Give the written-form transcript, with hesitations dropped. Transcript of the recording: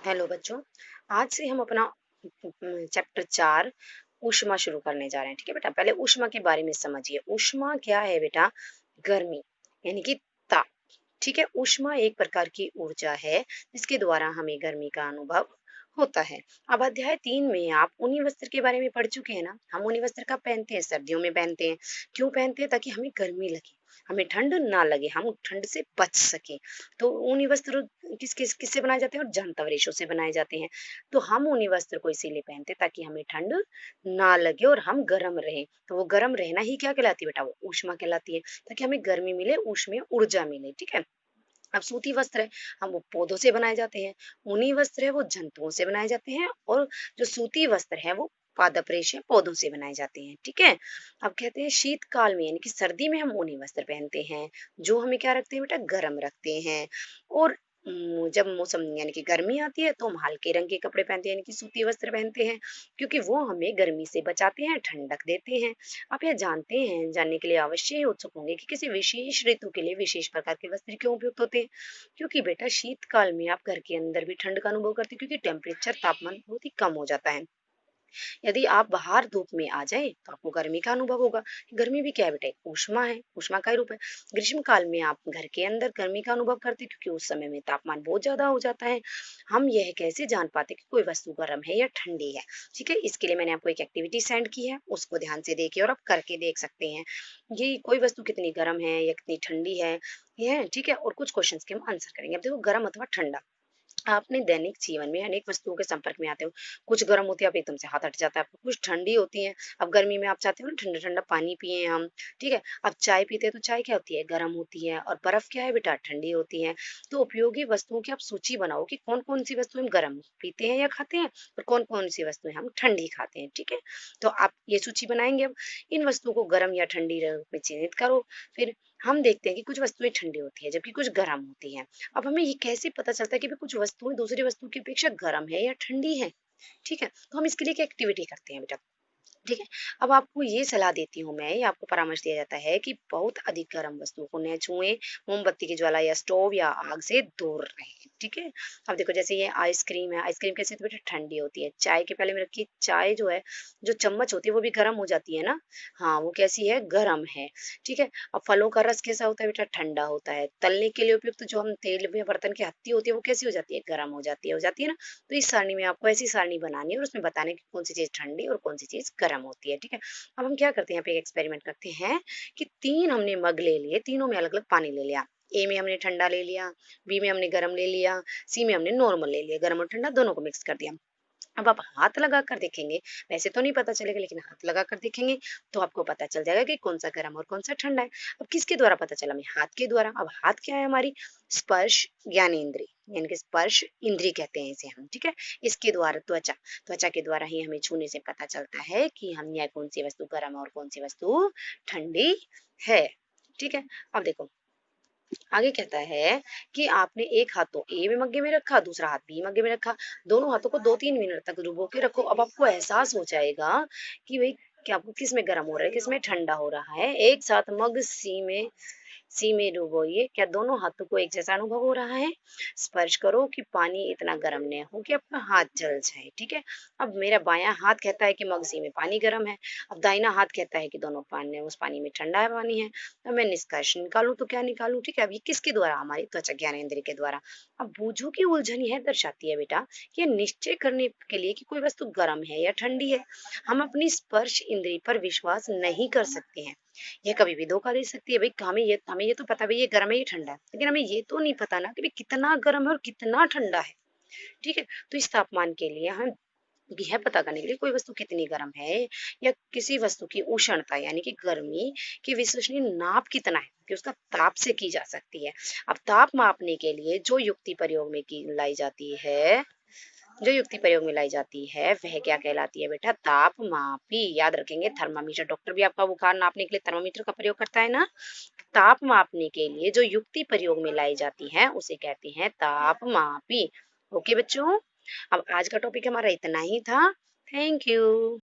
Hello बच्चों। आज से हम अपना चैप्टर 4 ऊष्मा शुरू करने जा रहे हैं। ठीक है बेटा, पहले ऊष्मा के बारे में समझिए। ऊष्मा क्या है बेटा? गर्मी यानी कि ताप। ठीक है, ऊष्मा एक प्रकार की ऊर्जा है जिसके द्वारा हमें गर्मी का अनुभव होता है। अब अध्याय 3 में आप ऊनी वस्त्र के बारे में पढ़ चुके हैं ना। हम ऊनी वस्त्र कब पहनते हैं? सर्दियों में पहनते हैं। क्यों पहनते हैं? ताकि हमें गर्मी लगे, हमें ठंड ना लगे, हम ठंड से बच सके। तो ऊनी वस्त्र किससे बनाए जाते हैं? और जानवर रेशों से बनाए जाते हैं। तो हम ऊनी वस्त्र को इसीलिए पहनते हैं ताकि हमें ठंड ना लगे और हम गर्म रहें। तो वो गर्म रहना ही क्या कहलाती है बेटा? वो ऊष्मा कहलाती है, ताकि हमें गर्मी मिले, ऊष्मा ऊर्जा मिले। ठीक है। अब सूती वस्त्र है, हम वो पौधों से बनाए जाते हैं। ऊनी वस्त्र है, वो जंतुओं से बनाए जाते हैं। और जो सूती वस्त्र है वो पादप रेशे पौधों से बनाए जाते हैं। ठीक है। अब कहते हैं शीतकाल में यानी कि सर्दी में हम ऊनी वस्त्र पहनते हैं, जो हमें क्या रखते हैं बेटा? गर्म रखते हैं। और जब मौसम यानी कि गर्मी आती है तो हम हल्के रंग के कपड़े पहनते हैं, यानी कि सूती वस्त्र पहनते हैं, क्योंकि वो हमें गर्मी से बचाते हैं, ठंडक देते हैं। आप यह जानते हैं, जानने के लिए अवश्य ही उत्सुक होंगे कि किसी विशेष ऋतु के लिए विशेष प्रकार के वस्त्र क्यों उपयुक्त होते हैं। क्योंकि बेटा शीतकाल में आप घर के अंदर भी ठंड का अनुभव करते हैं, क्योंकि टेम्परेचर तापमान बहुत ही कम हो जाता है। यदि आप बाहर धूप में आ जाए तो आपको गर्मी का अनुभव होगा। गर्मी भी क्या है बेटा? एक ऊष्मा है, ऊष्मा का ही रूप है। ग्रीष्म काल में आप घर के अंदर गर्मी का अनुभव करते हैं, क्योंकि उस समय में तापमान बहुत ज्यादा हो जाता है। हम यह कैसे जान पाते कि कोई वस्तु गर्म है या ठंडी है? ठीक है, इसके लिए मैंने आपको एक एक्टिविटी सेंड की है, उसको ध्यान से देखिए और आप करके देख सकते हैं। ये कोई वस्तु कितनी गर्म है या कितनी ठंडी है, ये है। ठीक है, और कुछ क्वेश्चंस के हम आंसर करेंगे। अब देखो, गर्म अथवा ठंडा। आपने दैनिक जीवन में अनेक वस्तुओं के संपर्क में आते हो। कुछ गर्म होती है, आप एकदम से हाथ हट जाता है आपको। कुछ ठंडी होती है, अब गर्मी में आप चाहते हो ना ठंडा ठंडा पानी पिए हम। ठीक है। अब चाय पीते हैं तो चाय क्या होती है? गर्म होती है। और बर्फ क्या है बेटा? ठंडी होती है। तो उपयोगी वस्तुओं की आप सूची बनाओ कि कौन कौन सी वस्तुएं हम गर्म पीते हैं या खाते हैं, और कौन कौन सी वस्तुएं हम ठंडी खाते हैं। ठीक है। तो आप ये सूची बनाएंगे। अब इन वस्तुओं को गर्म या ठंडी रूप में चिन्हित करो। फिर हम देखते हैं कि कुछ वस्तुएं ठंडी होती है जबकि कुछ गर्म होती हैं। अब हमें ये कैसे पता चलता है कि भी कुछ वस्तुएं दूसरी वस्तु की अपेक्षा गर्म है या ठंडी है? ठीक है, तो हम इसके लिए एक एक्टिविटी करते हैं बेटा। ठीक है। अब आपको ये सलाह देती हूँ मैं, या आपको परामर्श दिया जाता है कि बहुत अधिक गर्म वस्तुओं को न छुएं। मोमबत्ती की ज्वाला या स्टोव या आग से दूर रहें। ठीक है। अब देखो, जैसे ये आइसक्रीम है, आइसक्रीम कैसे? तो बेटा ठंडी होती है। चाय के प्याले में रखी चाय जो है, जो चम्मच होती है वो भी गर्म हो जाती है ना। हाँ, वो कैसी है? गर्म है। ठीक है। अब फलों का रस कैसा होता है बेटा? ठंडा होता है। तलने के लिए उपयुक्त जो हम तेल में बर्तन की हत्ती होती है वो कैसी हो जाती है? गर्म हो जाती है ना। तो इस सारणी में आपको ऐसी सारणी बनानी है और उसमें बताना है कि कौन सी चीज ठंडी और कौन सी चीज गर्म होती है। ठीक है। अब हम क्या करते हैं, यहाँ पे एक एक्सपेरिमेंट करते हैं कि 3 हमने मग ले लिए, तीनों में अलग अलग पानी ले लिया। ए में हमने ठंडा ले लिया, बी में हमने गर्म ले लिया, सी में हमने नॉर्मल ले लिया। गर्म और ठंडा दोनों को मिक्स कर दिया। अब आप हाथ लगा कर देखेंगे, वैसे तो नहीं पता चलेगा, लेकिन हाथ लगा कर देखेंगे तो आपको पता चल जाएगा कि कौन सा गर्म और कौन सा ठंडा है। अब किसके द्वारा पता चला? हमें हाथ के द्वारा। अब हाथ क्या है? हमारी स्पर्श ज्ञानेंद्री, यानी कि स्पर्श इंद्री कहते हैं इसे हम। ठीक है। इसके द्वारा त्वचा, त्वचा के द्वारा ही हमें छूने से पता चलता है कि हम यह कौन सी वस्तु गर्म और कौन सी वस्तु ठंडी है। ठीक है। अब देखो, आगे कहता है कि आपने एक हाथ तो ए में मग्गे में रखा, दूसरा हाथ बी मग्गे में रखा। दोनों हाथों को 2-3 मिनट तक डुबो के रखो। अब आपको एहसास हो जाएगा कि भाई कि आपको किस में गर्म हो रहा है, किस में ठंडा हो रहा है। एक साथ मग सी में डुबोइए। क्या दोनों हाथों को एक जैसा अनुभव हो रहा है? स्पर्श करो कि पानी इतना गर्म न हो कि आपका हाथ जल जाए। ठीक है। अब मेरा बायां हाथ कहता है कि मग सी में पानी गर्म है। अब दाहिना हाथ कहता है कि दोनों पानी, उस पानी में ठंडा है पानी है। अब मैं निष्कर्ष निकालूं तो क्या निकालूं? ठीक है। अब ये किसके द्वारा? हमारी त्वचा ज्ञानेंद्रिय के द्वारा। अब बूझो की उलझन यह दर्शाती है बेटा कि यह निश्चय करने के लिए कि कोई वस्तु गर्म है या ठंडी है, हम अपनी स्पर्श इंद्रिय पर विश्वास नहीं कर सकते हैं। यह कभी भी धोखा दे सकती है। भाई हमें ये तो पता है भाई ये गर्म है ये ठंडा है, लेकिन हमें ये तो नहीं पता ना कि भाई कितना गर्म है और कितना ठंडा है। ठीक है। तो इस तापमान के लिए हम यह पता करने के लिए कोई वस्तु कितनी गर्म है या किसी वस्तु की उष्णता यानी कि गर्मी की विश्वसनीय नाप कितना है, कि उसका ताप से की जा सकती है। अब ताप मापने के लिए जो युक्ति प्रयोग में की लाई जाती है, जो युक्ति प्रयोग में लाई जाती है वह क्या कहलाती है बेटा? ताप मापी। याद रखेंगे, थर्मामीटर, डॉक्टर भी आपका बुखार नापने के लिए थर्मामीटर का प्रयोग करता है ना। ताप मापने के लिए जो युक्ति प्रयोग में लाई जाती है उसे कहते हैं ताप मापी। ओके बच्चों। अब आज का टॉपिक हमारा इतना ही था। Thank you.